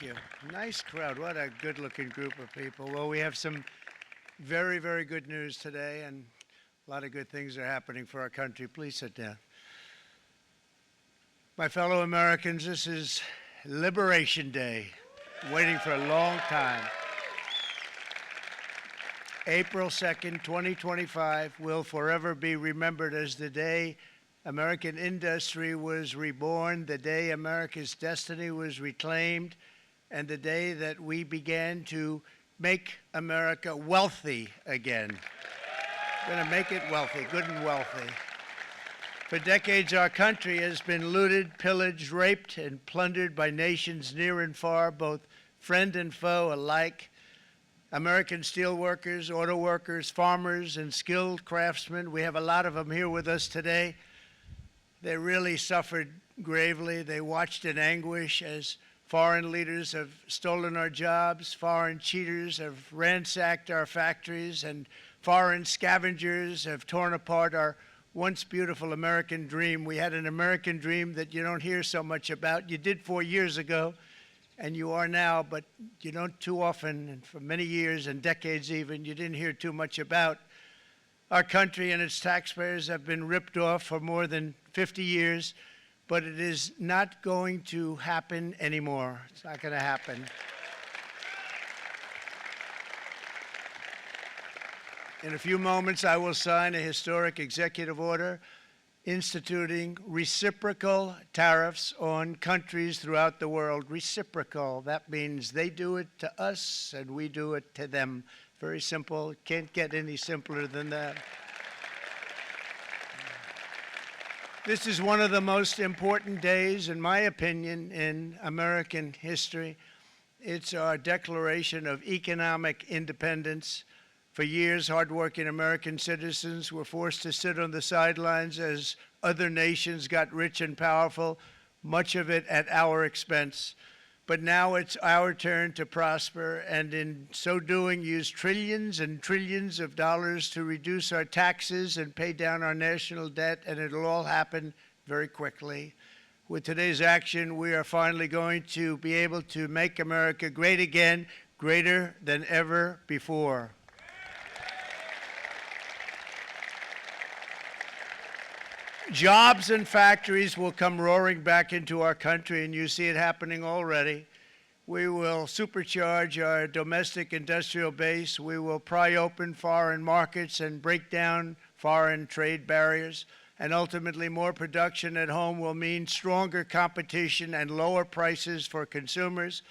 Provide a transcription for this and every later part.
Thank you. Nice crowd. What a good-looking group of people. Well, we have some very, very good news today, and a lot of good things are happening for our country. Please sit down. My fellow Americans, this is Liberation Day, waiting for a long time. April 2nd, 2025 will forever be remembered as the day American industry was reborn, the day America's destiny was reclaimed, and the day that we began to make America wealthy again. We're going to make it wealthy, good and wealthy. For decades, our country has been looted, pillaged, raped, and plundered by nations near and far, both friend and foe alike. American steelworkers, auto workers, farmers, and skilled craftsmen, we have a lot of them here with us today. They really suffered gravely. They watched in anguish as foreign leaders have stolen our jobs, foreign cheaters have ransacked our factories, and foreign scavengers have torn apart our once beautiful American dream. We had an American dream that you don't hear so much about. You did 4 years ago, and you are now, but you don't too often, and for many years and decades even, you didn't hear too much about. Our country and its taxpayers have been ripped off for more than 50 years, but it is not going to happen anymore. It's not going to happen. In a few moments, I will sign a historic executive order instituting reciprocal tariffs on countries throughout the world. Reciprocal, that means they do it to us and we do it to them. Very simple, can't get any simpler than that. This is one of the most important days, in my opinion, in American history. It's our declaration of economic independence. For years, hardworking American citizens were forced to sit on the sidelines as other nations got rich and powerful, much of it at our expense. But now it's our turn to prosper, and in so doing, use trillions and trillions of dollars to reduce our taxes and pay down our national debt, and it'll all happen very quickly. With today's action, we are finally going to be able to make America great again, greater than ever before. Jobs and factories will come roaring back into our country, and you see it happening already. We will supercharge our domestic industrial base. We will pry open foreign markets and break down foreign trade barriers. And ultimately, more production at home will mean stronger competition and lower prices for consumers.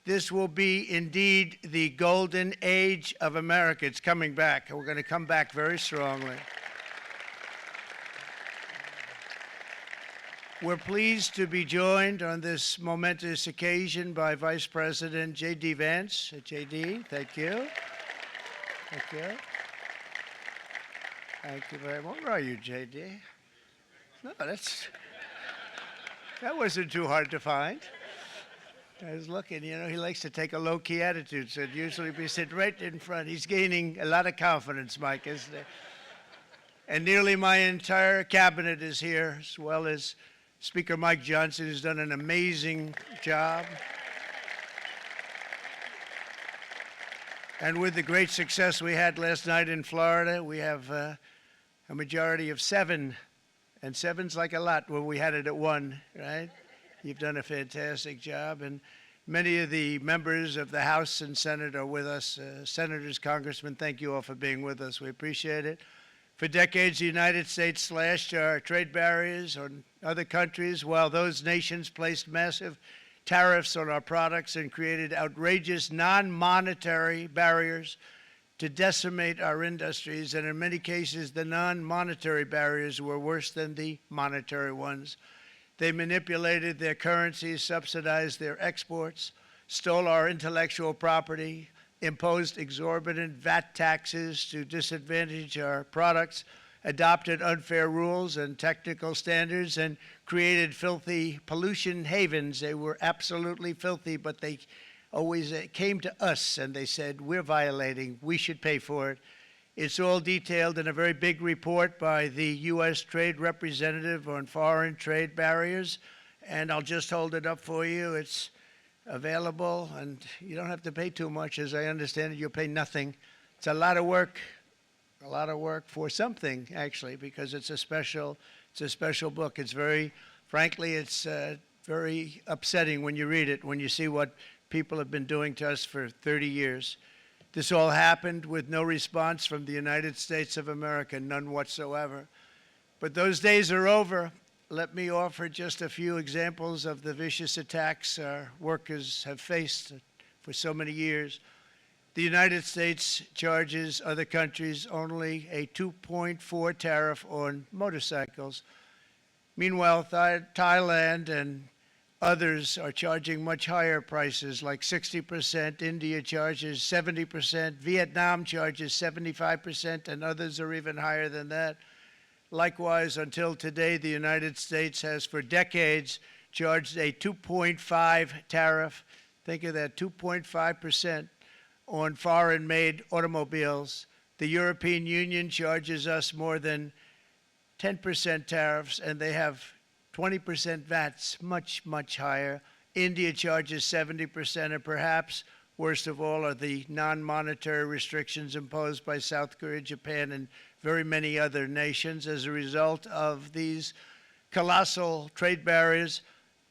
This will be indeed the golden age of America. It's coming back, and we're going to come back very strongly. We're pleased to be joined on this momentous occasion by Vice President J.D. Vance. J.D., thank you. Thank you. Thank you very much. Where are you, J.D.? No, that wasn't too hard to find. I was looking, you know, he likes to take a low-key attitude, so it'd usually be sitting right in front. He's gaining a lot of confidence, Mike, isn't he? And nearly my entire cabinet is here, as well as Speaker Mike Johnson, who's done an amazing job. And with the great success we had last night in Florida, we have a majority of 7, and 7's like a lot when we had it at 1, right? You've done a fantastic job, and many of the members of the House and Senate are with us. Senators, Congressmen, thank you all for being with us. We appreciate it. For decades, the United States slashed our trade barriers on other countries, while those nations placed massive tariffs on our products and created outrageous non-monetary barriers to decimate our industries. And in many cases, the non-monetary barriers were worse than the monetary ones. They manipulated their currencies, subsidized their exports, stole our intellectual property, imposed exorbitant VAT taxes to disadvantage our products, adopted unfair rules and technical standards, and created filthy pollution havens. They were absolutely filthy, but they always came to us and they said, we're violating, we should pay for it. It's all detailed in a very big report by the U.S. Trade Representative on foreign trade barriers, and I'll just hold it up for you. It's available, and you don't have to pay too much. As I understand it, you'll pay nothing. It's a lot of work for something, actually, because it's a special book. It's frankly, it's very upsetting when you read it, when you see what people have been doing to us for 30 years. This all happened with no response from the United States of America, none whatsoever. But those days are over. Let me offer just a few examples of the vicious attacks our workers have faced for so many years. The United States charges other countries only a 2.4 tariff on motorcycles. Meanwhile, Thailand and others are charging much higher prices, like 60%. India charges 70%. Vietnam charges 75%, and others are even higher than that. Likewise, until today, the United States has for decades charged a 2.5 tariff. Think of that, 2.5% on foreign-made automobiles. The European Union charges us more than 10% tariffs, and they have 20% VATs, much, much higher. India charges 70%, and perhaps worst of all are the non-monetary restrictions imposed by South Korea, Japan, and very many other nations. As a result of these colossal trade barriers,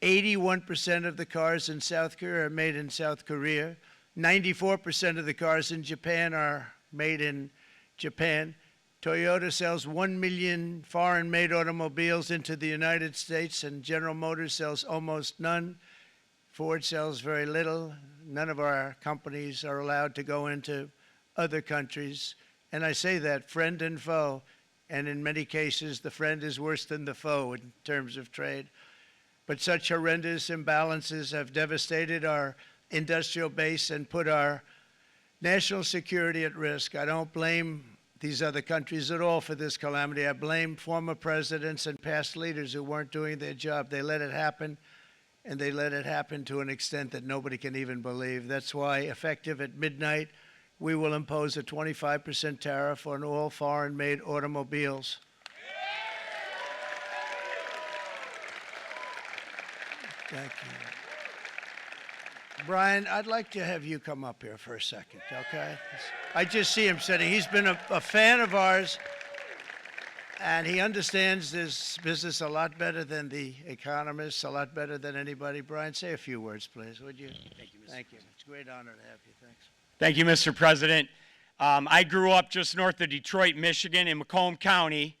81% of the cars in South Korea are made in South Korea. 94% of the cars in Japan are made in Japan. Toyota sells 1 million foreign-made automobiles into the United States, and General Motors sells almost none. Ford sells very little. None of our companies are allowed to go into other countries. And I say that, friend and foe, and in many cases, the friend is worse than the foe in terms of trade. But such horrendous imbalances have devastated our industrial base and put our national security at risk. I don't blame these other countries at all for this calamity. I blame former presidents and past leaders who weren't doing their job. They let it happen, and they let it happen to an extent that nobody can even believe. That's why, effective at midnight, we will impose a 25% tariff on all foreign-made automobiles. Thank you. Brian, I'd like to have you come up here for a second, okay? I just see him sitting. He's been a fan of ours, and he understands this business a lot better than the economists, a lot better than anybody. Brian, say a few words, please, would you? Thank you, Mr. Thank you. President. It's a great honor to have you. Thanks. Thank you, Mr. President. I grew up just north of Detroit, Michigan, in Macomb County,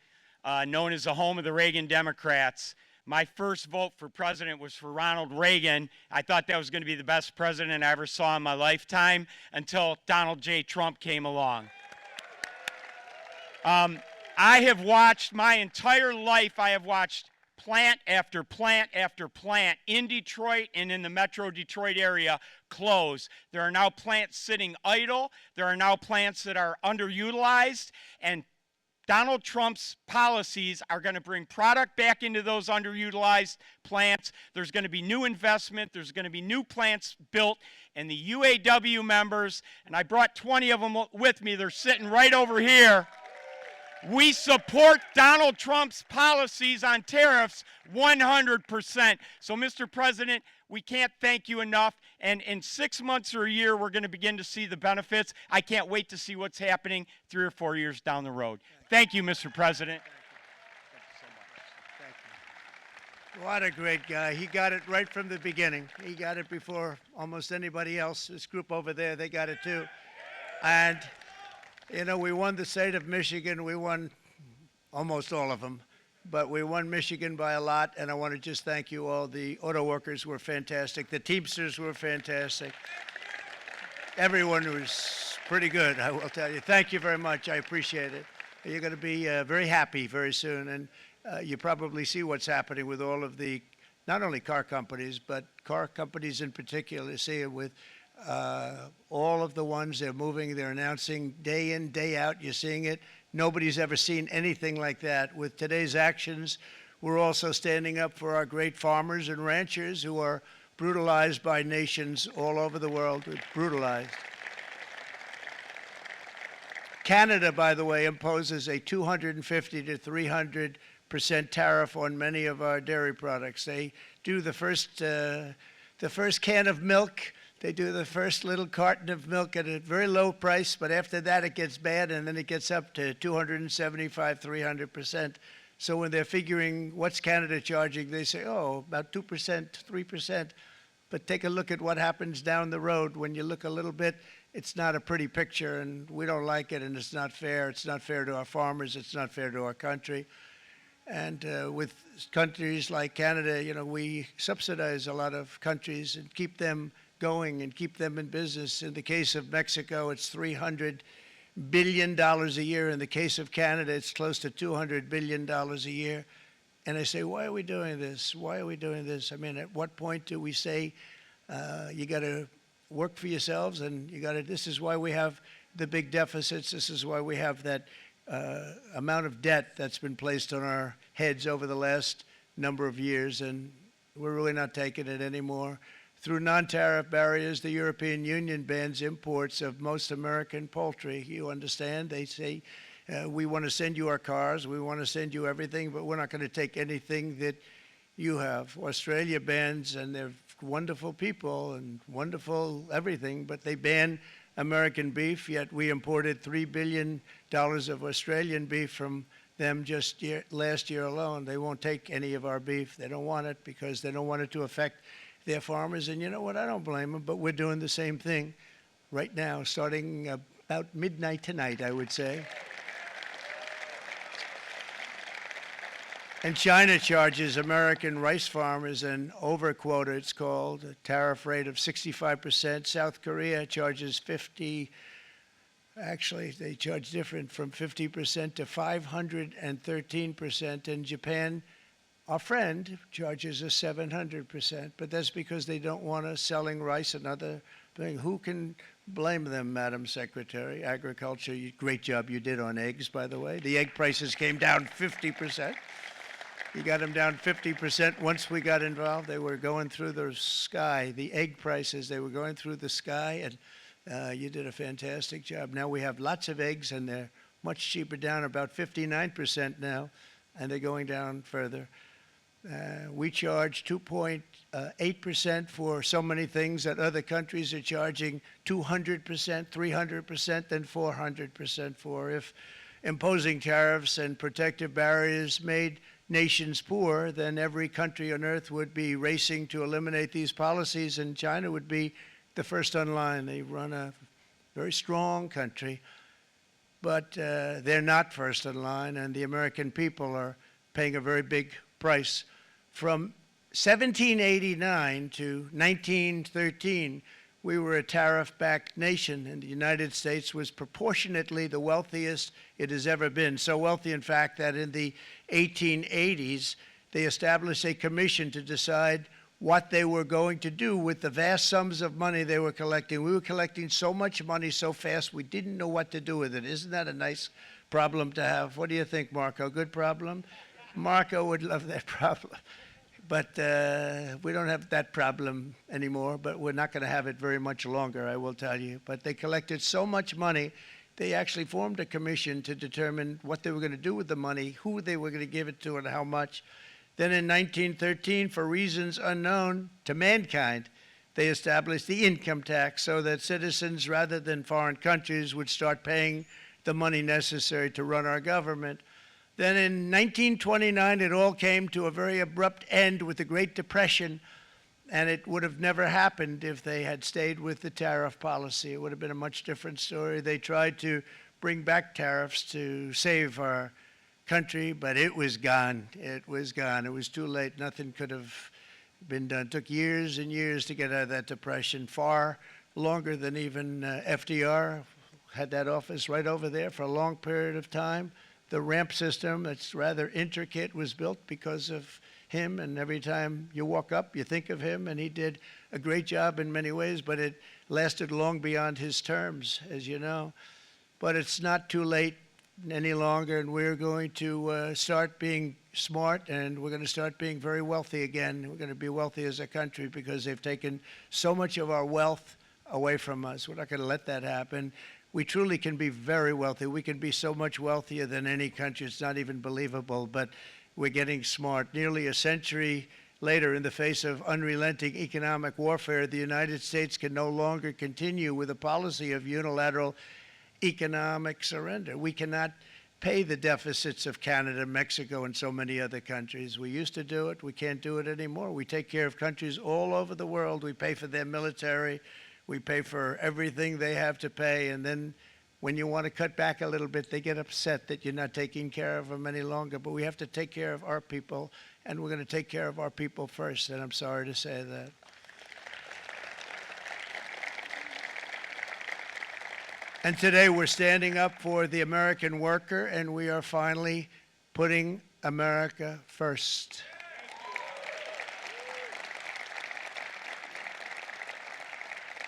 known as the home of the Reagan Democrats. My first vote for president was for Ronald Reagan. I thought that was going to be the best president I ever saw in my lifetime until Donald J. Trump came along. I have watched my entire life, I have watched plant after plant after plant in Detroit and in the metro Detroit area close. There are now plants sitting idle. There are now plants that are underutilized, and Donald Trump's policies are going to bring product back into those underutilized plants. There's going to be new investment. There's going to be new plants built. And the UAW members, and I brought 20 of them with me, they're sitting right over here. We support Donald Trump's policies on tariffs 100%. So, Mr. President, we can't thank you enough. And in 6 months or a year, we're going to begin to see the benefits. I can't wait to see what's happening 3 or 4 years down the road. Thank you, Mr. President. Thank you so much. Thank you. What a great guy. He got it right from the beginning. He got it before almost anybody else. This group over there, they got it too. And, you know, we won the state of Michigan. We won almost all of them. But we won Michigan by a lot, and I want to just thank you all. The auto workers were fantastic. The Teamsters were fantastic. Everyone was pretty good, I will tell you. Thank you very much. I appreciate it. You're going to be very happy very soon, and you probably see what's happening with all of the, not only car companies, but car companies in particular. You see it with all of the ones they're moving, they're announcing day in, day out. You're seeing it. Nobody's ever seen anything like that. With today's actions, we're also standing up for our great farmers and ranchers who are brutalized by nations all over the world. Brutalized. Canada, by the way, imposes a 250 to 300% tariff on many of our dairy products. They do the the first can of milk, they do the first little carton of milk at a very low price, but after that it gets bad, and then it gets up to 275, 300%. So when they're figuring what's Canada charging, they say, oh, about 2%, 3%. But take a look at what happens down the road. When you look a little bit, it's not a pretty picture, and we don't like it, and it's not fair. It's not fair to our farmers. It's not fair to our country. And with countries like Canada, you know, we subsidize a lot of countries and keep them going and keep them in business. In the case of Mexico, it's $300 billion a year. In the case of Canada, it's close to $200 billion a year. And I say, why are we doing this? Why are we doing this? I mean, at what point do we say, you got to work for yourselves, and you got to, this is why we have the big deficits. This is why we have that amount of debt that's been placed on our heads over the last number of years, and we're really not taking it anymore. Through non-tariff barriers, the European Union bans imports of most American poultry. You understand? They say, we want to send you our cars, we want to send you everything, but we're not going to take anything that you have. Australia bans, and they're wonderful people and wonderful everything, but they ban American beef, yet we imported $3 billion of Australian beef from them just last year alone. They won't take any of our beef. They don't want it because they don't want it to affect their farmers. And you know what? I don't blame them, but we're doing the same thing right now, starting about midnight tonight, I would say. And China charges American rice farmers an overquota, it's called, a tariff rate of 65%. South Korea charges 50, actually they charge different, from 50% to 513%. And Japan, our friend, charges us 700%. But that's because they don't want us selling rice and other things. Who can blame them, Madam Secretary? Agriculture, great job you did on eggs, by the way. The egg prices came down 50%. You got them down 50%. Once we got involved, they were going through the sky. The egg prices, they were going through the sky, and you did a fantastic job. Now we have lots of eggs, and they're much cheaper, down about 59% now, and they're going down further. We charge 2.8% for so many things that other countries are charging 200%, 300%, and 400% for. If imposing tariffs and protective barriers made nations poor, then every country on earth would be racing to eliminate these policies, and China would be the first on line. They run a very strong country, but they're not first in line, and the American people are paying a very big price. From 1789 to 1913, we were a tariff-backed nation, and the United States was proportionately the wealthiest it has ever been. So wealthy, in fact, that in the 1880s, they established a commission to decide what they were going to do with the vast sums of money they were collecting. We were collecting so much money so fast, we didn't know what to do with it. Isn't that a nice problem to have? What do you think, Marco? Good problem? Marco would love that problem. But we don't have that problem anymore, but we're not going to have it very much longer, I will tell you. But they collected so much money, they actually formed a commission to determine what they were going to do with the money, who they were going to give it to, and how much. Then in 1913, for reasons unknown to mankind, they established the income tax so that citizens, rather than foreign countries, would start paying the money necessary to run our government. Then in 1929, it all came to a very abrupt end with the Great Depression, and it would have never happened if they had stayed with the tariff policy. It would have been a much different story. They tried to bring back tariffs to save our country, but it was gone. It was gone. It was too late. Nothing could have been done. It took years and years to get out of that depression, far longer than even FDR had that office right over there for a long period of time. The ramp system, that's rather intricate, was built because of him, and every time you walk up, you think of him, and he did a great job in many ways, but it lasted long beyond his terms, as you know. But it's not too late any longer, and we're going to start being smart, and we're going to start being very wealthy again. We're going to be wealthy as a country because they've taken so much of our wealth away from us. We're not going to let that happen. We truly can be very wealthy. We can be so much wealthier than any country. It's not even believable, but we're getting smart. Nearly a century later, in the face of unrelenting economic warfare, the United States can no longer continue with a policy of unilateral economic surrender. We cannot pay the deficits of Canada, Mexico, and so many other countries. We used to do it. We can't do it anymore. We take care of countries all over the world. We pay for their military. We pay for everything they have to pay. And then when you want to cut back a little bit, they get upset that you're not taking care of them any longer. But we have to take care of our people, and we're going to take care of our people first. And I'm sorry to say that. And today we're standing up for the American worker, and we are finally putting America first.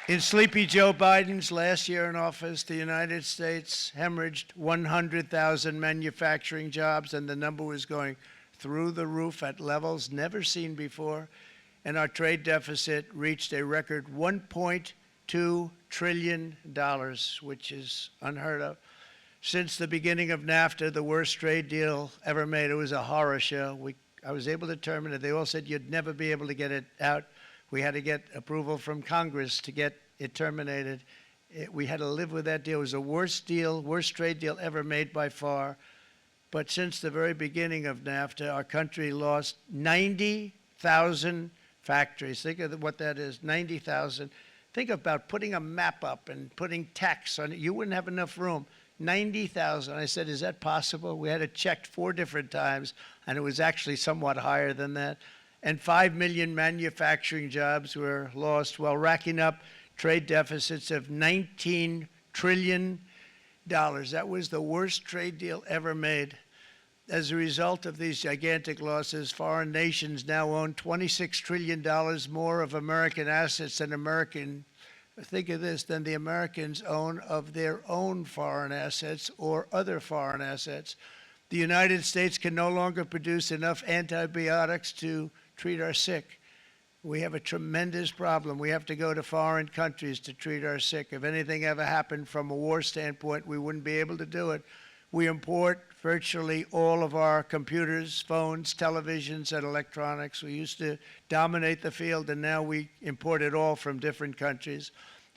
In Sleepy Joe Biden's last year in office, the United States hemorrhaged 100,000 manufacturing jobs, and the number was going through the roof at levels never seen before. And our trade deficit reached a record $1.2 trillion, which is unheard of. Since the beginning of NAFTA, the worst trade deal ever made, it was a horror show. I was able to terminate it. They all said you'd never be able to get it out. We had to get approval from Congress to get it terminated. We had to live with that deal. It was the worst deal, worst trade deal ever made by far. But since the very beginning of NAFTA, our country lost 90,000 factories. Think of what that is, 90,000. Think about putting a map up and putting tax on it. You wouldn't have enough room. 90,000. I said, is that possible? We had it checked 4 different times, and it was actually somewhat higher than that. And 5 million manufacturing jobs were lost while racking up trade deficits of $19 trillion. That was the worst trade deal ever made. As a result of these gigantic losses, foreign nations now own $26 trillion more of American assets than think of this, than the Americans own of their own foreign assets or other foreign assets. The United States can no longer produce enough antibiotics to treat our sick. We have a tremendous problem. We have to go to foreign countries to treat our sick. If anything ever happened from a war standpoint, we wouldn't be able to do it. We import virtually all of our computers, phones, televisions, and electronics. We used to dominate the field, and now we import it all from different countries.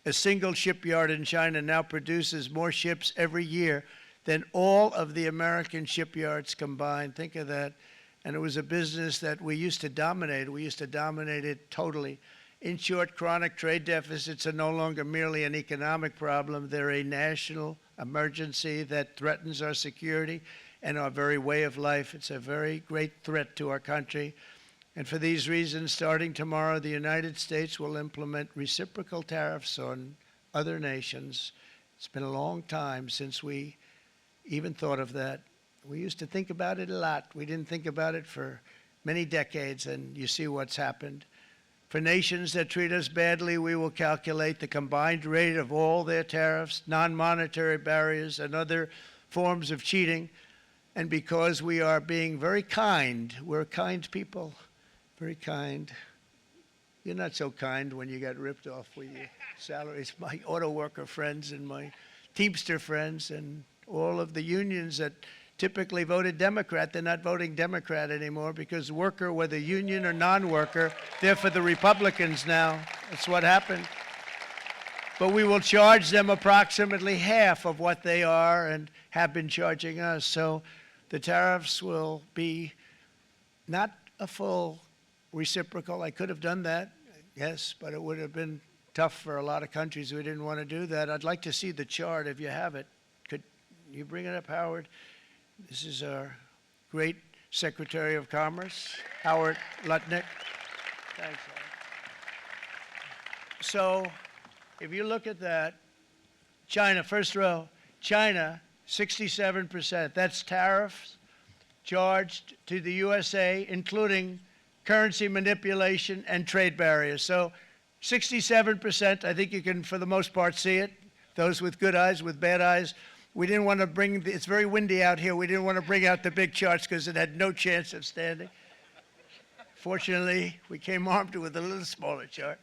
A single shipyard in China now produces more ships every year than all of the American shipyards combined. Think of that. And it was a business that we used to dominate. We used to dominate it totally. In short, chronic trade deficits are no longer merely an economic problem. They're a national emergency that threatens our security and our very way of life. It's a very great threat to our country. And for these reasons, starting tomorrow, the United States will implement reciprocal tariffs on other nations. It's been a long time since we even thought of that. We used to think about it a lot. We didn't think about it for many decades, and you see what's happened. For nations that treat us badly, we will calculate the combined rate of all their tariffs, non-monetary barriers, and other forms of cheating. And because we are being very kind, we're kind people, very kind. You're not so kind when you got ripped off with your salaries. My auto worker friends and my Teamster friends and all of the unions that typically voted Democrat, they're not voting Democrat anymore because worker, whether union or non-worker, they're for the Republicans now. That's what happened. But we will charge them approximately half of what they are and have been charging us. So the tariffs will be not a full reciprocal. I could have done that, yes, but it would have been tough for a lot of countries who didn't want to do that. I'd like to see the chart if you have it. Could you bring it up, Howard? This is our great Secretary of Commerce, Howard Lutnick. Thanks, Howard. So if you look at that, China, first row, China, 67%. That's tariffs charged to the USA, including currency manipulation and trade barriers. So 67%, I think you can, for the most part, see it. Those with good eyes, with bad eyes. We didn't want to bring, it's very windy out here, we didn't want to bring out the big charts because it had no chance of standing. Fortunately, we came armed with a little smaller chart.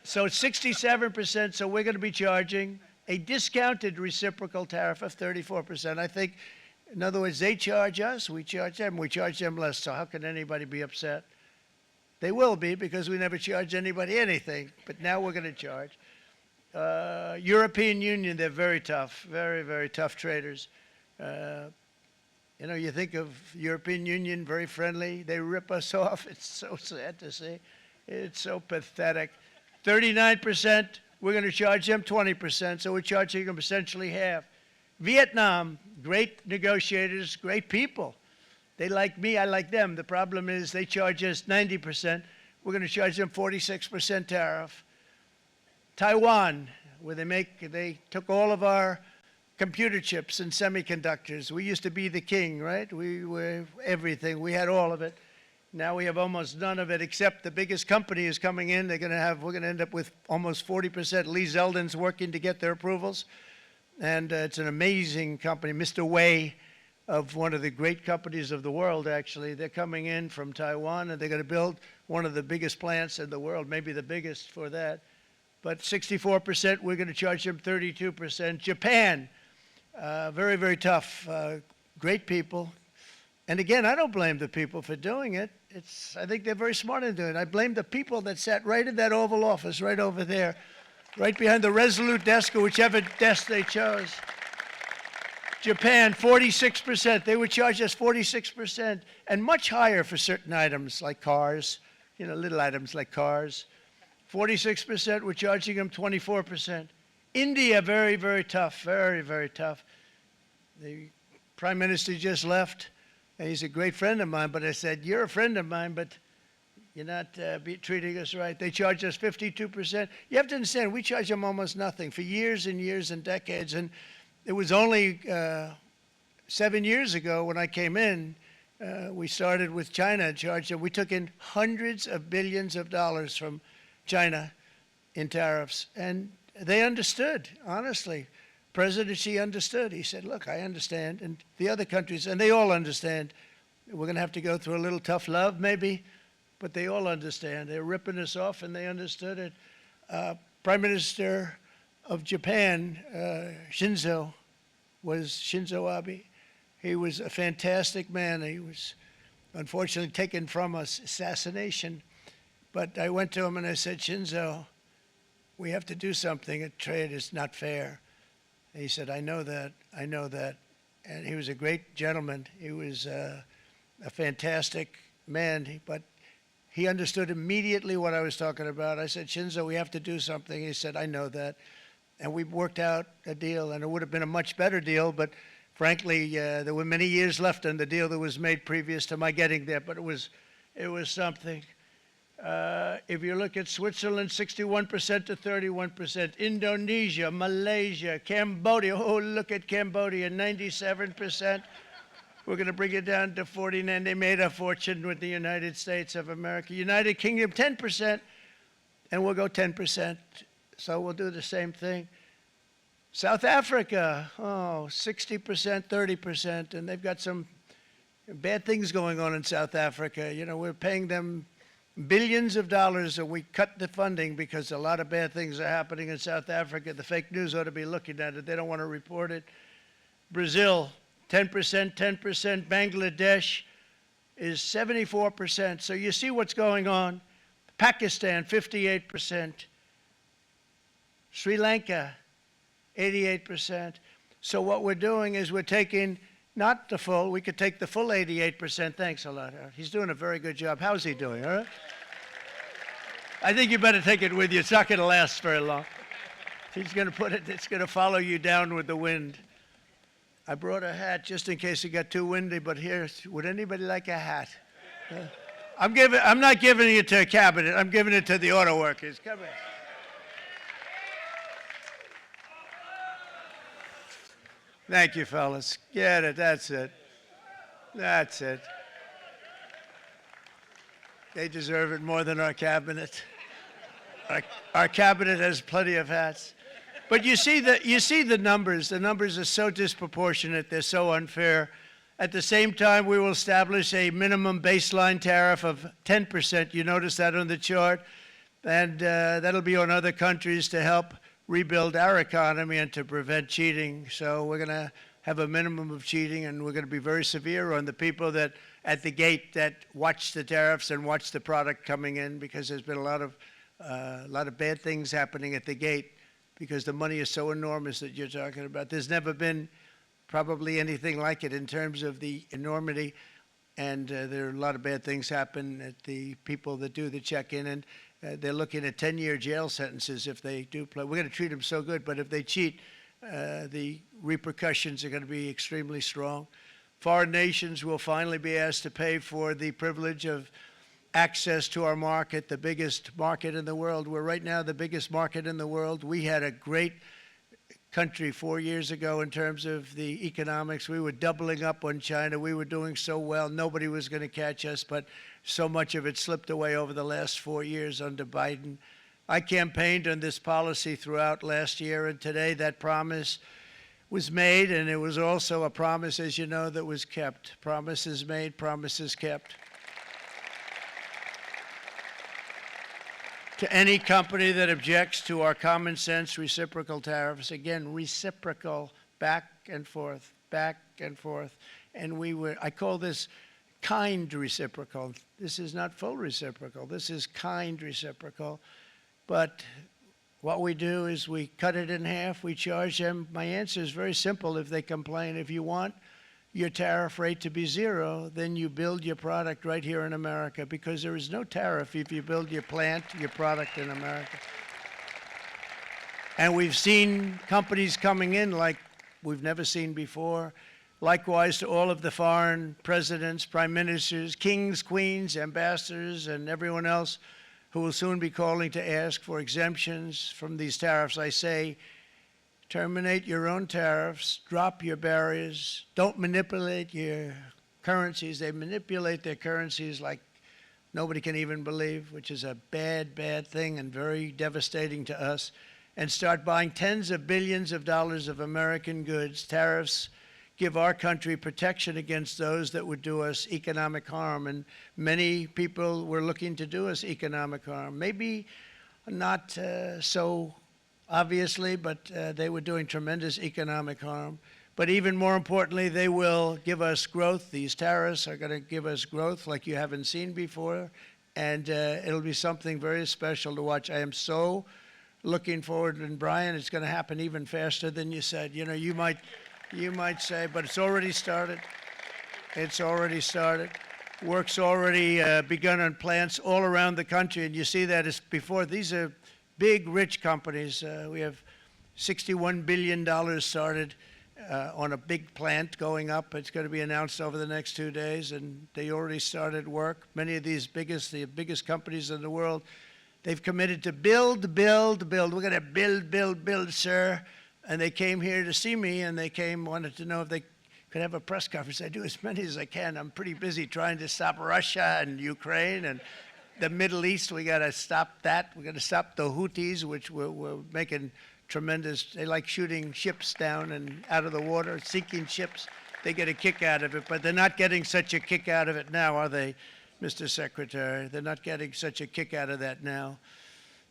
So it's 67%, so we're going to be charging a discounted reciprocal tariff of 34%. I think, in other words, they charge us, we charge them less, so how can anybody be upset? They will be because we never charge anybody anything, but now we're going to charge. European Union, they're very tough, very, very tough traders. You know, you think of European Union, very friendly. They rip us off. It's so sad to see. It's so pathetic. 39%, we're going to charge them 20%, so we're charging them essentially half. Vietnam, great negotiators, great people. They like me, I like them. The problem is they charge us 90%. We're going to charge them 46% tariff. Taiwan, where they took all of our computer chips and semiconductors. We used to be the king, right? We were everything. We had all of it. Now we have almost none of it, except the biggest company is coming in. We're going to end up with almost 40%. Lee Zeldin's working to get their approvals. And it's an amazing company. Mr. Wei, of one of the great companies of the world, actually. They're coming in from Taiwan, and they're going to build one of the biggest plants in the world, maybe the biggest for that. But 64%, we're going to charge them 32%. Japan, very, very tough, great people. And again, I don't blame the people for doing it. I think they're very smart in doing it. I blame the people that sat right in that Oval Office, right over there, right behind the Resolute desk or whichever desk they chose. Japan, 46%. They would charge us 46%, and much higher for certain items like cars, you know, little items like cars. 46%, we're charging them 24%. India, very, very tough, very, very tough. The Prime Minister just left, and he's a great friend of mine, but I said, you're a friend of mine, but you're not treating us right. They charge us 52%. You have to understand, we charge them almost nothing for years and years and decades, and it was only 7 years ago when I came in, we started with China and charged them. We took in hundreds of billions of dollars from China in tariffs, and they understood, honestly. President Xi understood. He said, look, I understand, and the other countries, and they all understand. We're going to have to go through a little tough love, maybe, but they all understand. They're ripping us off, and they understood it. Prime Minister of Japan, Shinzo Abe. He was a fantastic man. He was unfortunately taken from us, assassination. But I went to him and I said, Shinzo, we have to do something. Trade is not fair. And he said, I know that, I know that. And he was a great gentleman. He was a fantastic man, but he understood immediately what I was talking about. I said, Shinzo, we have to do something. He said, I know that. And we worked out a deal, and it would have been a much better deal, but frankly, there were many years left in the deal that was made previous to my getting there, but it was something. If you look at Switzerland, 61% to 31%. Indonesia, Malaysia, Cambodia. Oh, look at Cambodia, 97%. We're going to bring it down to 49. They made a fortune with the United States of America. United Kingdom, 10%, and we'll go 10%. So we'll do the same thing. South Africa, 60%, 30%, and they've got some bad things going on in South Africa. You know, we're paying them billions of dollars, and we cut the funding because a lot of bad things are happening in South Africa. The fake news ought to be looking at it. They don't want to report it. Brazil, 10%, 10%. Bangladesh is 74%. So you see what's going on. Pakistan, 58%. Sri Lanka, 88%. So what we're doing is we're taking not the full, we could take the full 88%. Thanks a lot. He's doing a very good job. How's he doing, all right? I think you better take it with you. It's not going to last very long. He's going to put it, it's going to follow you down with the wind. I brought a hat just in case it got too windy, but here, would anybody like a hat? I'm not giving it to a cabinet. I'm giving it to the auto workers. Come here. Thank you, fellas. Get it. That's it. That's it. They deserve it more than our cabinet. Our cabinet has plenty of hats. But you see the numbers. The numbers are so disproportionate. They're so unfair. At the same time, we will establish a minimum baseline tariff of 10%. You notice that on the chart. And that'll be on other countries to help rebuild our economy and to prevent cheating. So we're going to have a minimum of cheating, and we're going to be very severe on the people that at the gate that watch the tariffs and watch the product coming in, because there's been a lot of bad things happening at the gate because the money is so enormous that you're talking about. There's never been probably anything like it in terms of the enormity, and there are a lot of bad things happen at the people that do the check-in, and they're looking at 10-year jail sentences if they do play. We're going to treat them so good, but if they cheat, the repercussions are going to be extremely strong. Foreign nations will finally be asked to pay for the privilege of access to our market, the biggest market in the world. We're right now the biggest market in the world. We had a great country 4 years ago in terms of the economics. We were doubling up on China. We were doing so well. Nobody was going to catch us, but so much of it slipped away over the last 4 years under Biden. I campaigned on this policy throughout last year, and today that promise was made, and it was also a promise, as you know, that was kept. Promises made, promises kept. To any company that objects to our common sense reciprocal tariffs, again, reciprocal, back and forth, back and forth. And I call this kind reciprocal. This is not full reciprocal. This is kind reciprocal. But what we do is we cut it in half. We charge them. My answer is very simple if they complain. If you want your tariff rate to be zero, then you build your product right here in America, because there is no tariff if you build your plant, your product in America. And we've seen companies coming in like we've never seen before. Likewise to all of the foreign presidents, prime ministers, kings, queens, ambassadors, and everyone else who will soon be calling to ask for exemptions from these tariffs. I say, terminate your own tariffs, drop your barriers, don't manipulate your currencies. They manipulate their currencies like nobody can even believe, which is a bad, bad thing and very devastating to us. And start buying tens of billions of dollars of American goods. Tariffs give our country protection against those that would do us economic harm. And many people were looking to do us economic harm. Maybe not so obviously, but they were doing tremendous economic harm. But even more importantly, they will give us growth. These tariffs are going to give us growth like you haven't seen before, and it'll be something very special to watch. I am so looking forward, and Brian, it's going to happen even faster than you said. You know, you might say, but it's already started. It's already started. Work's already begun on plants all around the country, and you see that as before. These are big, rich companies. We have $61 billion started on a big plant going up. It's going to be announced over the next 2 days, and they already started work. Many of these the biggest companies in the world, they've committed to build, build, build. We're going to build, build, build, sir. And they came here to see me, and they wanted to know if they could have a press conference. I do as many as I can. I'm pretty busy trying to stop Russia and Ukraine and the Middle East. We got to stop that. We got to stop the Houthis, which we're making tremendous. They like shooting ships down and out of the water, sinking ships. They get a kick out of it, but they're not getting such a kick out of it now, are they, Mr. Secretary? They're not getting such a kick out of that now.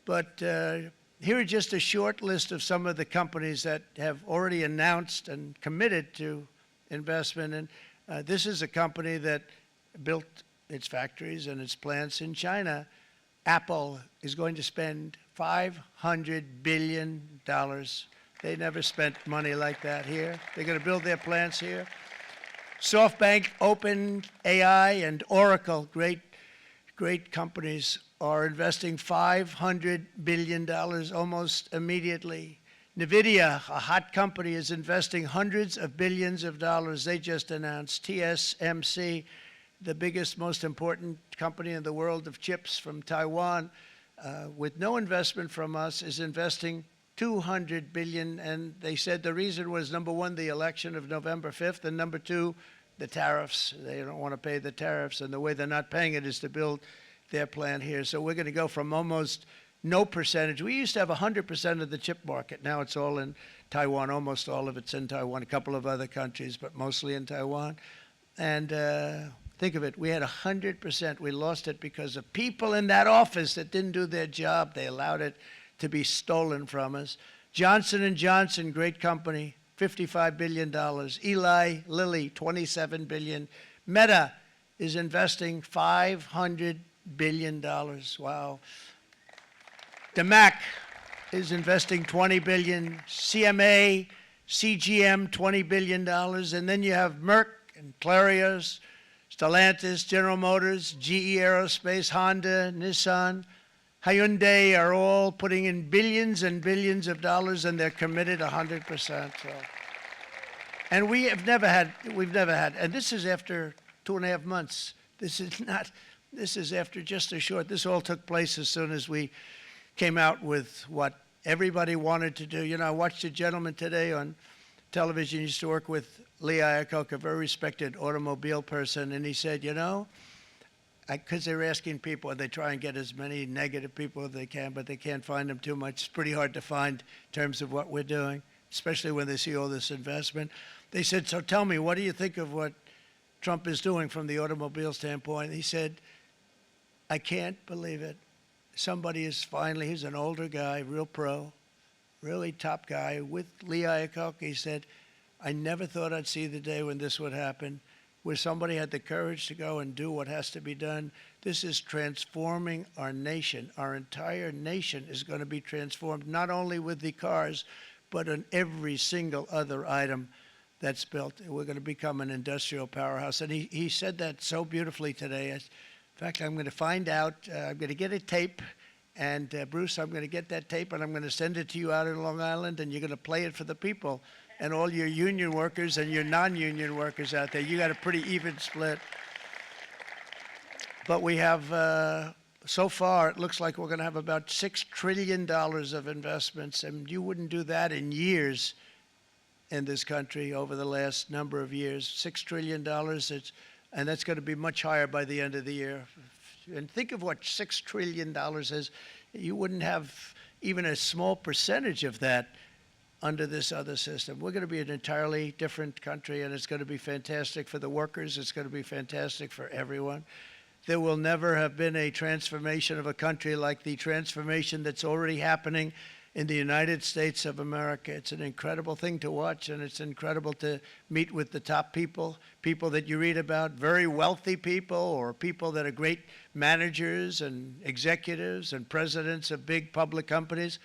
But here are just a short list of some of the companies that have already announced and committed to investment. And this is a company that built its factories and its plants in China. Apple is going to spend $500 billion. They never spent money like that here. They're going to build their plants here. SoftBank, OpenAI, and Oracle, great companies, are investing $500 billion almost immediately. NVIDIA, a hot company, is investing hundreds of billions of dollars. They just announced. TSMC, the biggest, most important company in the world of chips from Taiwan, with no investment from us, is investing $200 billion. And they said the reason was, number one, the election of November 5th, and number two, the tariffs. They don't want to pay the tariffs, and the way they're not paying it is to build their plant here. So we're going to go from almost no percentage. We used to have 100% of the chip market. Now it's all in Taiwan. Almost all of it's in Taiwan. A couple of other countries, but mostly in Taiwan. And think of it. We had 100%. We lost it because of people in that office that didn't do their job. They allowed it to be stolen from us. Johnson & Johnson, great company, $55 billion. Eli Lilly, $27 billion. Meta is investing $500 billion. Wow. The MAC is investing $20 billion. CMA, CGM, $20 billion. And then you have Merck and Clarios, Stellantis, General Motors, GE Aerospace, Honda, Nissan, Hyundai are all putting in billions and billions of dollars, and they're committed 100%. So. And we've never had, and this is after 2.5 months. This is after just a short, this all took place as soon as we came out with what everybody wanted to do. You know, I watched a gentleman today on television, he used to work with Lee Iacocca, a very respected automobile person, and he said, you know, because they're asking people, and they try and get as many negative people as they can, but they can't find them too much. It's pretty hard to find in terms of what we're doing, especially when they see all this investment. They said, so tell me, what do you think of what Trump is doing from the automobile standpoint? He said, I can't believe it. Somebody is finally, he's an older guy, real pro, really top guy, with Lee Iacocca. He said, I never thought I'd see the day when this would happen, where somebody had the courage to go and do what has to be done. This is transforming our nation. Our entire nation is going to be transformed, not only with the cars, but on every single other item that's built. We're going to become an industrial powerhouse. And he said that so beautifully today. In fact, I'm going to find out, I'm going to get a tape, and Bruce, I'm going to get that tape, and I'm going to send it to you out in Long Island, and you're going to play it for the people. And all your union workers and your non-union workers out there, you got a pretty even split. But we have, so far, it looks like we're going to have about $6 trillion of investments, and you wouldn't do that in years in this country over the last number of years. $6 trillion, and that's going to be much higher by the end of the year. And think of what $6 trillion is. You wouldn't have even a small percentage of that under this other system. We're going to be an entirely different country, and it's going to be fantastic for the workers. It's going to be fantastic for everyone. There will never have been a transformation of a country like the transformation that's already happening in the United States of America. It's an incredible thing to watch, and it's incredible to meet with the top people, people that you read about, very wealthy people, or people that are great managers and executives and presidents of big public companies,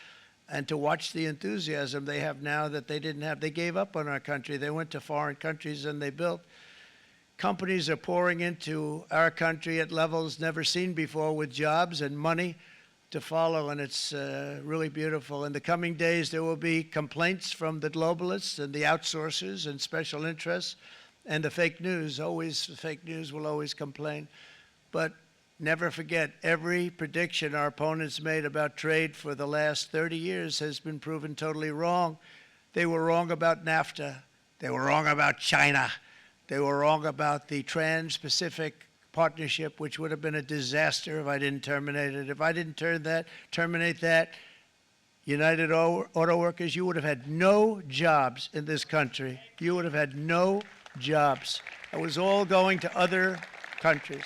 and to watch the enthusiasm they have now that they didn't have. They gave up on our country. They went to foreign countries and they built. Companies are pouring into our country at levels never seen before, with jobs and money to follow, and it's really beautiful. In the coming days, there will be complaints from the globalists and the outsourcers and special interests and the fake news. Always, the fake news will always complain. But never forget, every prediction our opponents made about trade for the last 30 years has been proven totally wrong. They were wrong about NAFTA. They were wrong about China. They were wrong about the Trans-Pacific Partnership, which would have been a disaster if I didn't terminate it. If I didn't terminate that, United Auto Workers, you would have had no jobs in this country. You would have had no jobs. It was all going to other countries.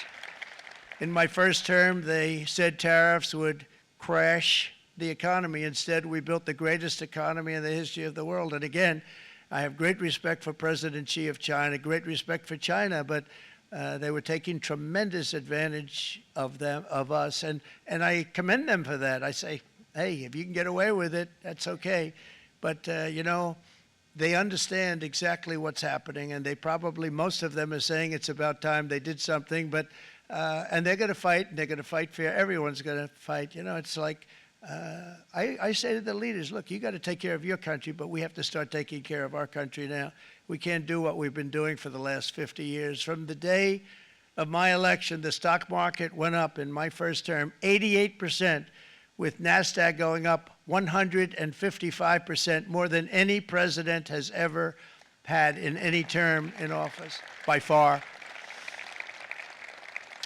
In my first term, they said tariffs would crash the economy. Instead, we built the greatest economy in the history of the world. And again, I have great respect for President Xi of China, great respect for China, but they were taking tremendous advantage of us, and I commend them for that. I say, hey, if you can get away with it, that's okay. But, you know, they understand exactly what's happening, and they probably, most of them are saying it's about time they did something, but and they're going to fight, and they're going to fight fair. Everyone's going to fight. You know, it's like, I say to the leaders, look, you got to take care of your country, but we have to start taking care of our country now. We can't do what we've been doing for the last 50 years. From the day of my election, the stock market went up in my first term 88%, with NASDAQ going up 155%, more than any president has ever had in any term in office, by far.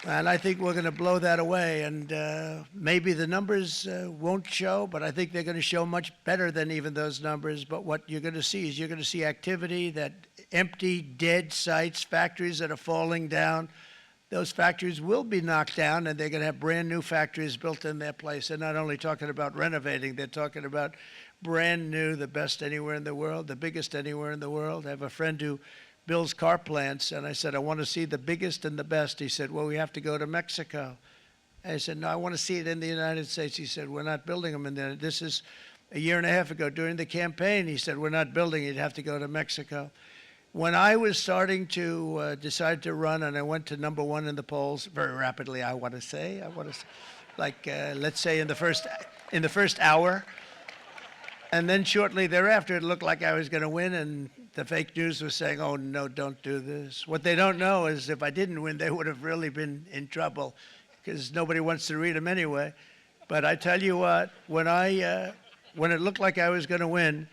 And I think we're going to blow that away. And maybe the numbers won't show, but I think they're going to show much better than even those numbers. But what you're going to see is you're going to see activity, that empty, dead sites, factories that are falling down. Those factories will be knocked down, and they're going to have brand new factories built in their place. They're not only talking about renovating, they're talking about brand new, the best anywhere in the world, the biggest anywhere in the world. I have a friend who builds car plants. And I said, I want to see the biggest and the best. He said, well, we have to go to Mexico. I said, no, I want to see it in the United States. He said, we're not building them in there. This is a year and a half ago during the campaign. He said, we're not building it. You'd have to go to Mexico. When I was starting to decide to run, and I went to number one in the polls very rapidly, I want to say, like let's say in the first hour, and then shortly thereafter, it looked like I was going to win, and the fake news was saying, "Oh no, don't do this." What they don't know is if I didn't win, they would have really been in trouble, because nobody wants to read them anyway. But I tell you what, when it looked like I was going to win,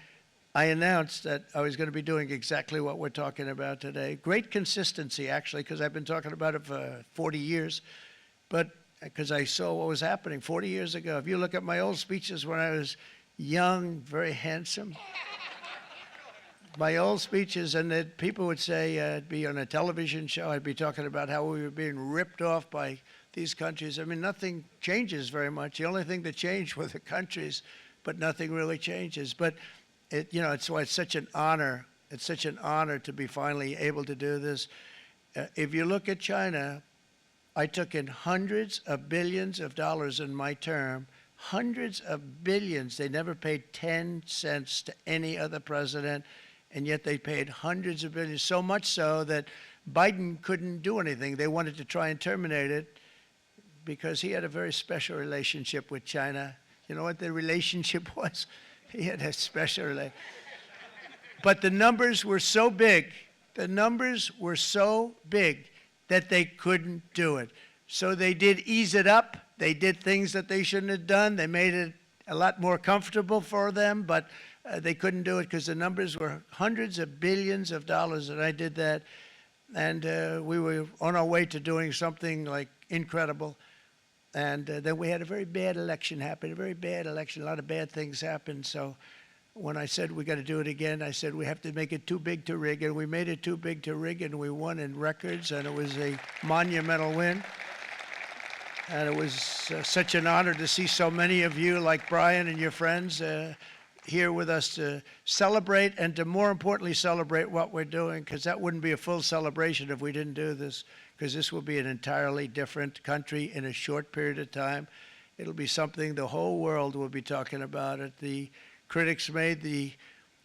I announced that I was going to be doing exactly what we're talking about today. Great consistency, actually, because I've been talking about it for 40 years. But because I saw what was happening 40 years ago. If you look at my old speeches when I was young, very handsome, my old speeches, and that people would say I'd be on a television show, I'd be talking about how we were being ripped off by these countries. I mean, nothing changes very much. The only thing that changed were the countries, but nothing really changes. But it's why it's such an honor. It's such an honor to be finally able to do this. If you look at China, I took in hundreds of billions of dollars in my term, hundreds of billions. They never paid 10 cents to any other president, and yet they paid hundreds of billions, so much so that Biden couldn't do anything. They wanted to try and terminate it because he had a very special relationship with China. You know what the relationship was? He had a special relationship. But the numbers were so big, that they couldn't do it. So they did ease it up. They did things that they shouldn't have done. They made it a lot more comfortable for them, but they couldn't do it because the numbers were hundreds of billions of dollars, and I did that. And we were on our way to doing something like incredible. And then we had a very bad election happen, a very bad election. A lot of bad things happened. So when I said we got to do it again, I said we have to make it too big to rig. And we made it too big to rig, and we won in records, and it was a monumental win. And it was such an honor to see so many of you, like Brian and your friends, here with us to celebrate, and to more importantly celebrate what we're doing, because that wouldn't be a full celebration if we didn't do this, because this will be an entirely different country in a short period of time. It'll be something the whole world will be talking about it. The critics made the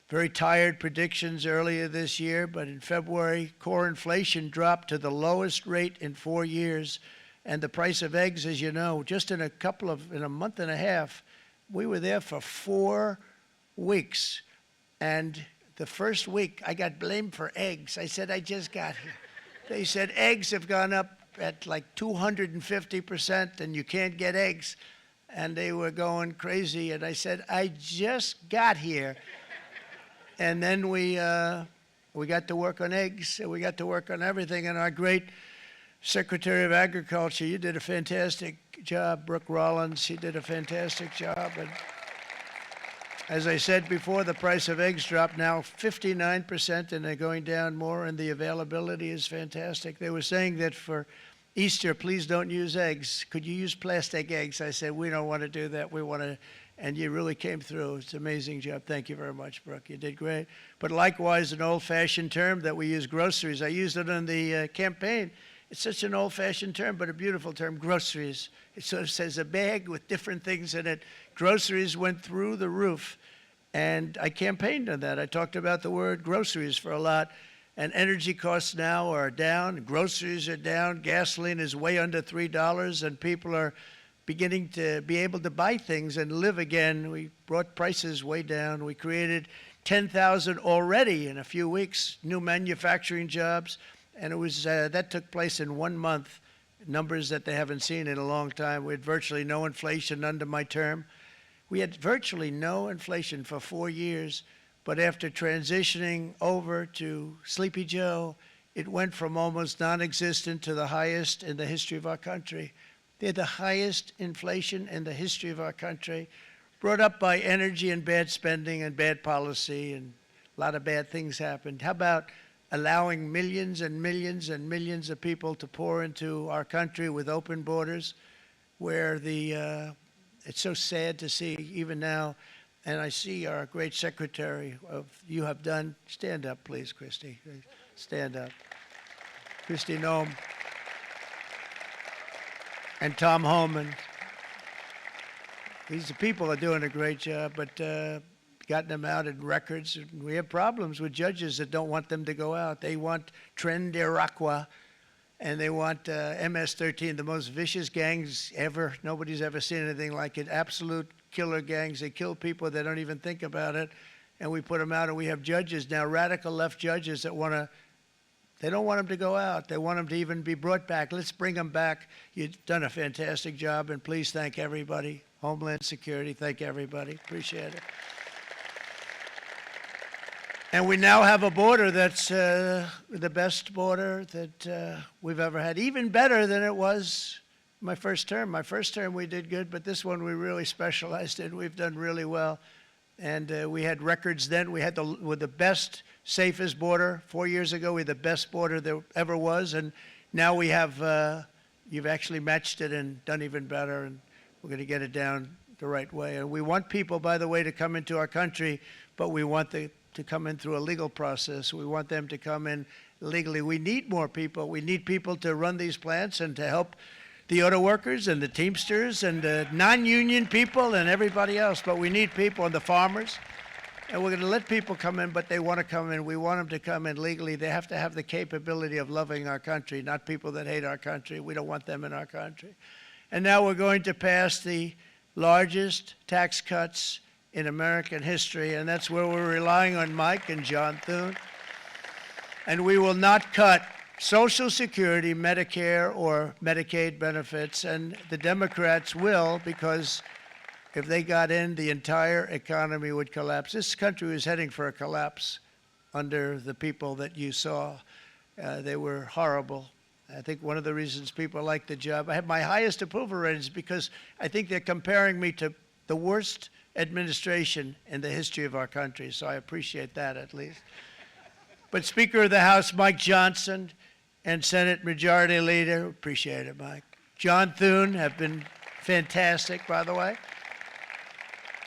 very tired predictions earlier this year, but in February, core inflation dropped to the lowest rate in 4 years, and the price of eggs, as you know, just in a month and a half, we were there for 4 weeks. And the first week, I got blamed for eggs. I said, I just got here. They said eggs have gone up at like 250%, and you can't get eggs. And they were going crazy. And I said, I just got here. And then we got to work on eggs, and we got to work on everything. And our great Secretary of Agriculture, you did a fantastic job. Brooke Rollins, she did a fantastic job. And as I said before, the price of eggs dropped now 59%, and they're going down more, and the availability is fantastic. They were saying that for Easter, please don't use eggs. Could you use plastic eggs? I said, we don't want to do that. We want to, and you really came through. It's an amazing job. Thank you very much, Brooke. You did great. But likewise, an old-fashioned term that we use, groceries. I used it in the campaign. It's such an old-fashioned term, but a beautiful term, groceries. It sort of says a bag with different things in it. Groceries went through the roof, and I campaigned on that. I talked about the word groceries for a lot, and energy costs now are down. Groceries are down. Gasoline is way under $3, and people are beginning to be able to buy things and live again. We brought prices way down. We created 10,000 already in a few weeks, new manufacturing jobs. And it was that took place in 1 month, numbers that they haven't seen in a long time. We had virtually no inflation under my term. We had virtually no inflation for 4 years, but after transitioning over to Sleepy Joe, it went from almost non-existent to the highest in the history of our country. They had the highest inflation in the history of our country, brought up by energy and bad spending and bad policy, and a lot of bad things happened. How about allowing millions and millions and millions of people to pour into our country with open borders, where it's so sad to see even now, and I see our great secretary you have done, stand up please, Christy, Stand up. Christy Nome. And Tom Holman. These people are doing a great job, but gotten them out in records. We have problems with judges that don't want them to go out. They want Tren de Aragua, and they want MS-13, the most vicious gangs ever. Nobody's ever seen anything like it. Absolute killer gangs. They kill people. They don't even think about it. And we put them out, and we have judges now, radical left judges that want to, they don't want them to go out. They want them to even be brought back. Let's bring them back. You've done a fantastic job, and please thank everybody. Homeland Security, thank everybody. Appreciate it. And we now have a border that's the best border that we've ever had, even better than it was my first term. My first term we did good, but this one we really specialized in. We've done really well. And we had records then. We had the best, safest border. 4 years ago, we had the best border there ever was. And now we have, you've actually matched it and done even better. And we're going to get it down the right way. And we want people, by the way, to come into our country, but we want to come in through a legal process. We want them to come in legally. We need more people. We need people to run these plants and to help the auto workers and the Teamsters and the non-union people and everybody else. But we need people and the farmers. And we're going to let people come in, but they want to come in. We want them to come in legally. They have to have the capability of loving our country, not people that hate our country. We don't want them in our country. And now we're going to pass the largest tax cuts in American history, and that's where we're relying on Mike and John Thune. And we will not cut Social Security, Medicare, or Medicaid benefits, and the Democrats will, because if they got in, the entire economy would collapse. This country was heading for a collapse under the people that you saw. They were horrible. I think one of the reasons people like the job, I have my highest approval ratings because I think they're comparing me to the worst administration in the history of our country, so I appreciate that at least. But Speaker of the House Mike Johnson and Senate Majority Leader, appreciate it, Mike, John Thune have been fantastic, by the way.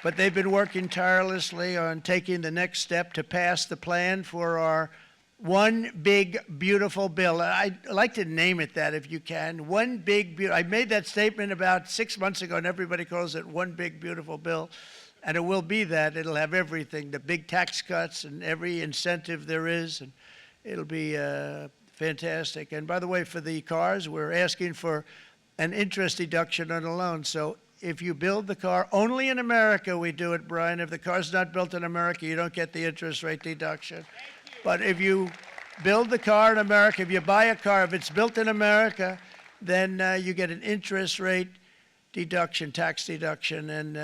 But they've been working tirelessly on taking the next step to pass the plan for our one big, beautiful bill. I'd like to name it that if you can. One big, beautiful. I made that statement about 6 months ago, and everybody calls it one big, beautiful bill. And it will be that. It'll have everything, the big tax cuts and every incentive there is. And it'll be fantastic. And by the way, for the cars, we're asking for an interest deduction on a loan. So if you build the car, only in America we do it, Brian. If the car's not built in America, you don't get the interest rate deduction. But if you build the car in America, if you buy a car, if it's built in America, then you get an interest rate deduction, tax deduction, and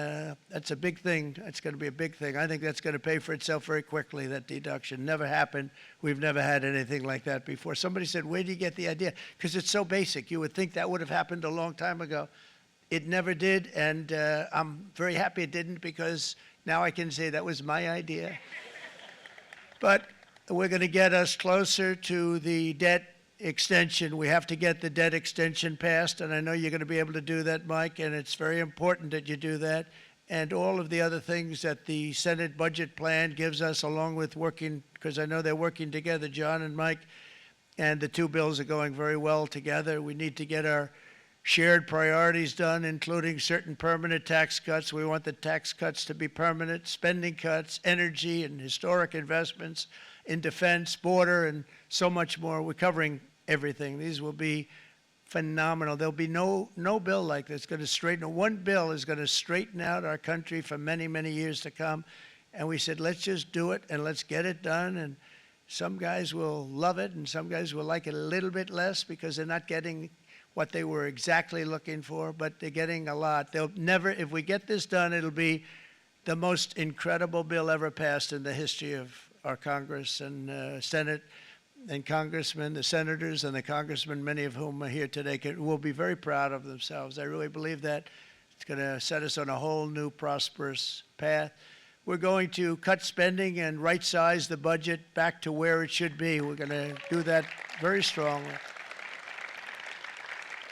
that's a big thing. That's going to be a big thing. I think that's going to pay for itself very quickly, that deduction. Never happened. We've never had anything like that before. Somebody said, where do you get the idea? Because it's so basic. You would think that would have happened a long time ago. It never did, and I'm very happy it didn't because now I can say that was my idea. But we're going to get us closer to the debt extension. We have to get the debt extension passed, and I know you're going to be able to do that, Mike, and it's very important that you do that. And all of the other things that the Senate budget plan gives us, along with working, because I know they're working together, John and Mike, and the two bills are going very well together. We need to get our shared priorities done, including certain permanent tax cuts. We want the tax cuts to be permanent, spending cuts, energy and historic investments in defense, border, and so much more. We're covering everything. These will be phenomenal. There'll be no bill like this going to straighten. One bill is going to straighten out our country for many, many years to come. And we said, let's just do it and let's get it done. And some guys will love it and some guys will like it a little bit less because they're not getting what they were exactly looking for, but they're getting a lot. They'll never, if we get this done, it'll be the most incredible bill ever passed in the history of our Congress and Senate and congressmen, the senators and the congressmen, many of whom are here today, will be very proud of themselves. I really believe that. It's going to set us on a whole new prosperous path. We're going to cut spending and right-size the budget back to where it should be. We're going to do that very strongly.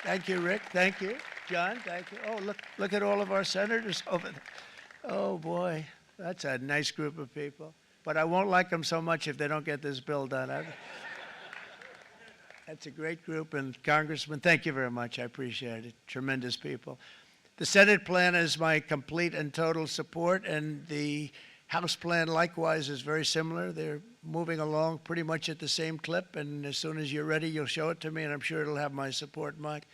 Thank you, Rick. Thank you. John, thank you. Oh, look at all of our senators over there. Oh, boy. That's a nice group of people. But I won't like them so much if they don't get this bill done. That's a great group, and Congressman, thank you very much. I appreciate it. Tremendous people. The Senate plan is my complete and total support, and the House plan likewise is very similar. They're moving along pretty much at the same clip, and as soon as you're ready, you'll show it to me, and I'm sure it'll have my support, Mike.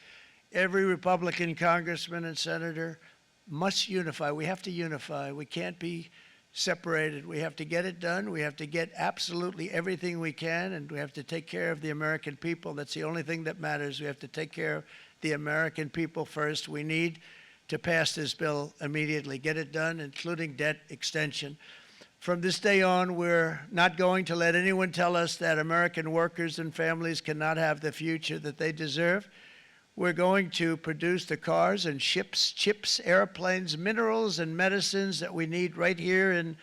Every Republican congressman and senator must unify. We have to unify. We can't be separated. We have to get it done. We have to get absolutely everything we can, and we have to take care of the American people. That's the only thing that matters. We have to take care of the American people first. We need to pass this bill immediately, get it done, including debt extension. From this day on, we're not going to let anyone tell us that American workers and families cannot have the future that they deserve. We're going to produce the cars and ships, chips, airplanes, minerals, and medicines that we need right here in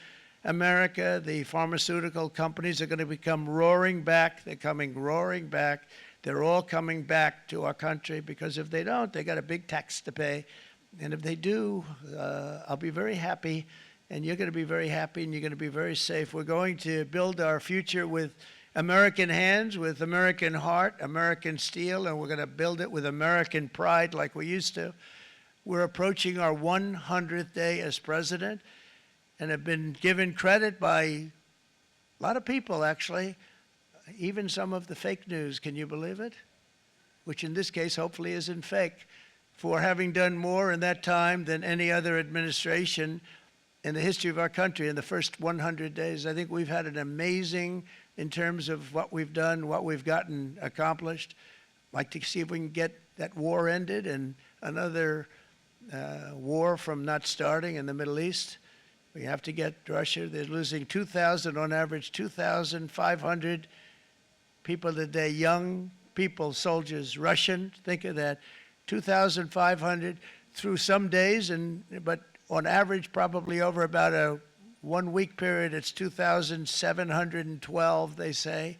America. The pharmaceutical companies are going to become roaring back. They're coming roaring back. They're all coming back to our country, because if they don't, they got a big tax to pay. And if they do, I'll be very happy, and you're going to be very happy, and you're going to be very safe. We're going to build our future with American hands, with American heart, American steel, and we're going to build it with American pride like we used to. We're approaching our 100th day as president, and have been given credit by a lot of people, actually, even some of the fake news. Can you believe it? Which in this case hopefully isn't fake, for having done more in that time than any other administration in the history of our country in the first 100 days. I think we've had an amazing, in terms of what we've done, what we've gotten accomplished. I'd like to see if we can get that war ended and another war from not starting in the Middle East. We have to get Russia. They're losing 2,000 on average, 2,500 people a day, young people, soldiers, Russian. Think of that, 2,500 through some days, but on average, probably over about a 1 week period, it's 2,712, they say.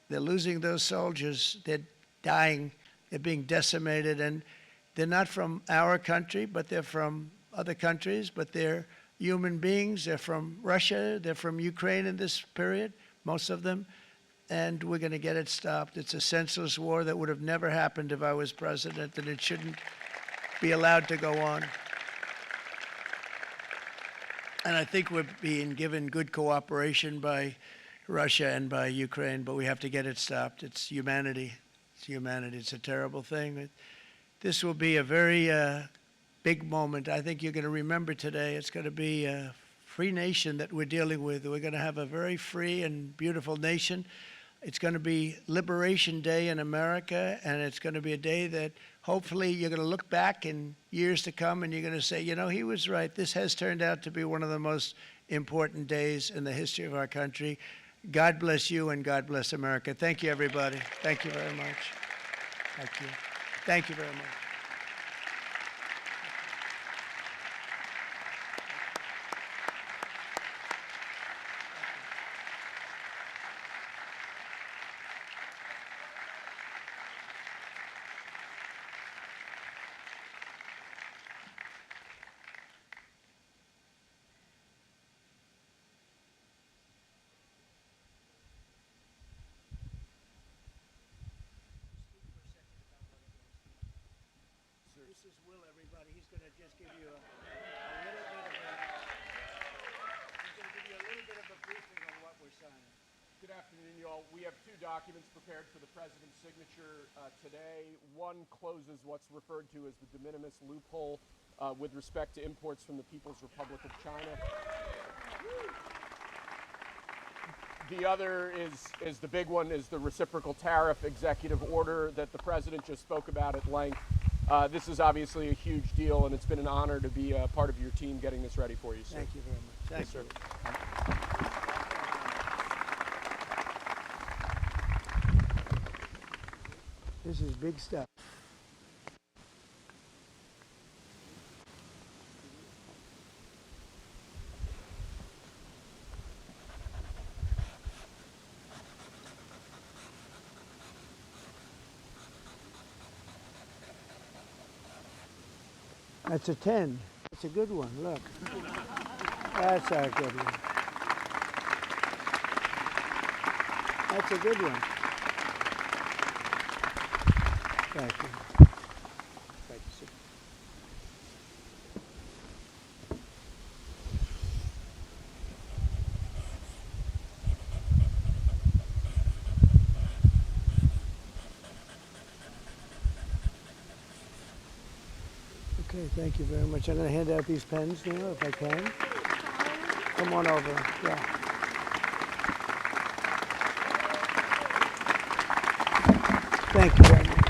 They're losing those soldiers. They're dying. They're being decimated. And they're not from our country, but they're from other countries. But they're human beings. They're from Russia. They're from Ukraine in this period, most of them. And we're going to get it stopped. It's a senseless war that would have never happened if I was president, and it shouldn't be allowed to go on. And I think we're being given good cooperation by Russia and by Ukraine, but we have to get it stopped. It's humanity. It's humanity. It's a terrible thing. This will be a very big moment. I think you're going to remember today. It's going to be a free nation that we're dealing with. We're going to have a very free and beautiful nation. It's going to be Liberation Day in America, and it's going to be a day that hopefully you're going to look back in years to come and you're going to say, you know, he was right. This has turned out to be one of the most important days in the history of our country. God bless you, and God bless America. Thank you, everybody. Thank you very much. Thank you. Thank you very much. This is Will, everybody. He's going to just give you a little bit of a briefing on what we're signing. Good afternoon, y'all. We have two documents prepared for the president's signature today. One closes what's referred to as the de minimis loophole with respect to imports from the People's Republic of China. The other is the big one, is the reciprocal tariff executive order that the president just spoke about at length. This is obviously a huge deal, and it's been an honor to be a part of your team getting this ready for you, sir. Thank you very much. Thank Yes, you. sir. This is big stuff. That's a 10. That's a good one. Look. That's a good one. That's a good one. Thank you. Thank you, sir. Okay, thank you very much. I'm going to hand out these pens now, if I can. Come on over. Yeah. Thank you very much.